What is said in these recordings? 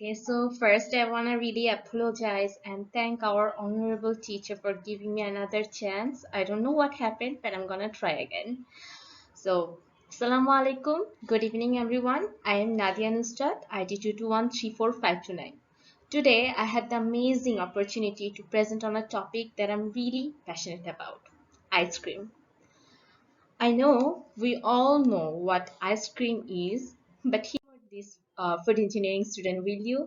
Okay, so first I want to really apologize and thank our honorable teacher for giving me another chance. I don't know what happened, but I'm gonna try again. So, Assalamu alaikum. Good evening, everyone. I am Nadia Nusrat, ID 221345529. Today, I had the amazing opportunity to present on a topic that I'm really passionate about: ice cream. I know we all know what ice cream is, but here this food engineering student will you?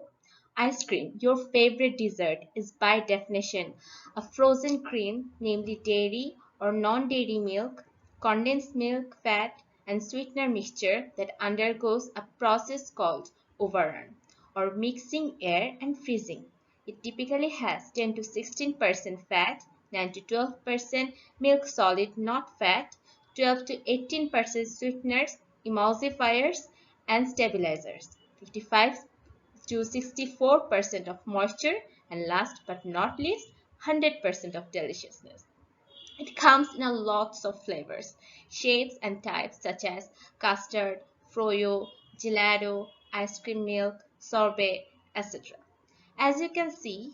Ice cream, your favorite dessert, is by definition a frozen cream, namely dairy or non-dairy milk, condensed milk, fat, and sweetener mixture that undergoes a process called overrun or mixing air and freezing. It typically has 10 to 16% fat, 9 to 12% milk solid not fat, 12 to 18% sweeteners, emulsifiers, and stabilizers, 55 to 64% of moisture, and last but not least, 100% of deliciousness. It comes in a lots of flavors, shapes, and types such as custard, froyo, gelato, ice cream milk, sorbet, etc. As you can see,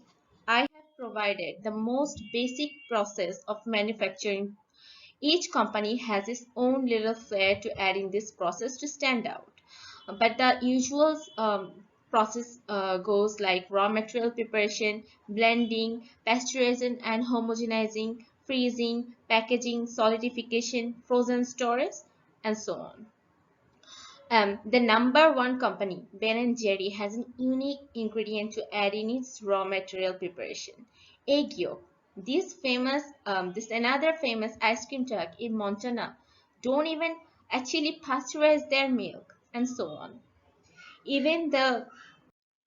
I have provided the most basic process of manufacturing. Each company has its own little flair to add in this process to stand out. But the usual process goes like raw material preparation, blending, pasteurization and homogenizing, freezing, packaging, solidification, frozen storage, and so on. The number one company, Ben & Jerry, has an unique ingredient to add in its raw material preparation: egg yolk. This another famous ice cream truck in Montana don't even actually pasteurize their milk, and so on. Even the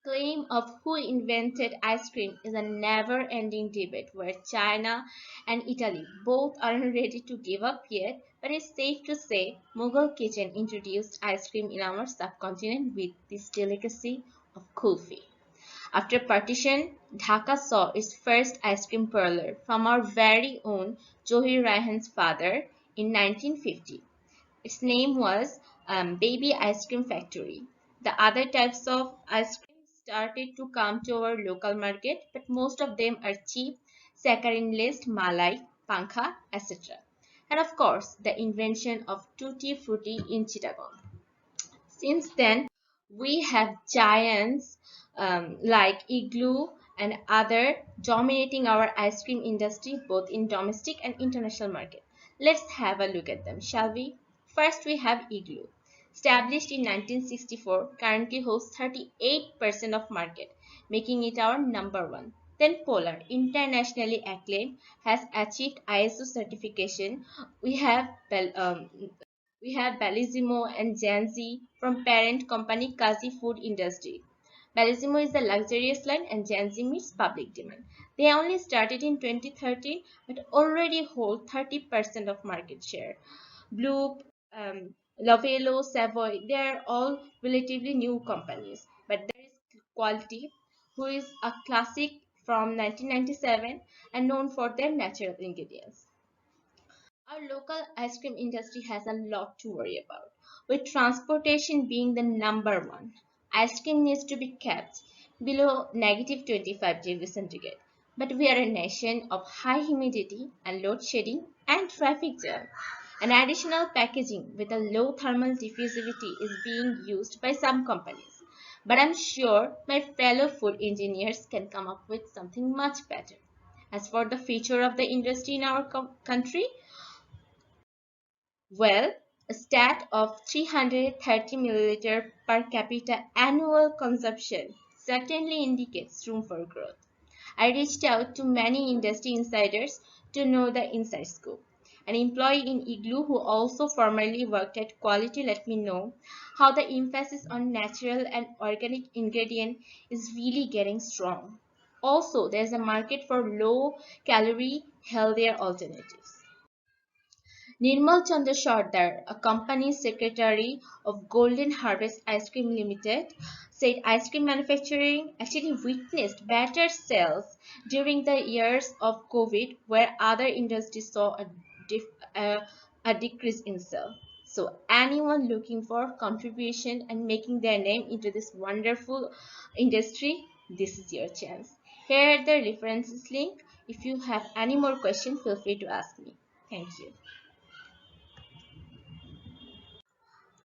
claim of who invented ice cream is a never-ending debate where China and Italy both aren't ready to give up yet, but it's safe to say Mughal kitchen introduced ice cream in our subcontinent with this delicacy of kulfi. After partition, Dhaka saw its first ice cream parlor from our very own Johir Raihan's father in 1950. Its name was Baby Ice Cream Factory. The other types of ice cream started to come to our local market, but most of them are cheap, saccharin-laced malai, pankha, etc. And of course, the invention of Tutti Frutti in Chittagong. Since then, we have giants like Igloo and other dominating our ice cream industry both in domestic and international market. Let's have a look at them, shall we? First, we have Igloo. Established in 1964, currently holds 38% of market, making it our number one. Then Polar, internationally acclaimed, has achieved ISO certification. We have we have Bellissimo and Janzi from parent company Kazi Food Industry. Bellissimo is the luxurious line and Janzi meets public demand. They only started in 2013 but already hold 30% of market share. Blue, Lovelo, Savoy, they are all relatively new companies. But there is Quality, who is a classic from 1997 and known for their natural ingredients. Our local ice cream industry has a lot to worry about, with transportation being the number one. Ice cream needs to be kept below negative 25 degrees centigrade. But we are a nation of high humidity and load shedding and traffic jam. An additional packaging with a low thermal diffusivity is being used by some companies. But I'm sure my fellow food engineers can come up with something much better. As for the future of the industry in our country, well, a stat of 330 milliliter per capita annual consumption certainly indicates room for growth. I reached out to many industry insiders to know the inside scoop. An employee in Igloo who also formerly worked at Quality let me know how the emphasis on natural and organic ingredient is really getting strong. Also, there's a market for low calorie, healthier alternatives. Nirmal Chandra Sardar, a company secretary of Golden Harvest Ice Cream Limited, said ice cream manufacturing actually witnessed better sales during the years of COVID, where other industries saw a decrease in sales. So anyone looking for contribution and making their name into this wonderful industry, this is your chance. Here are the references link. If you have any more questions, feel free to ask me. Thank you.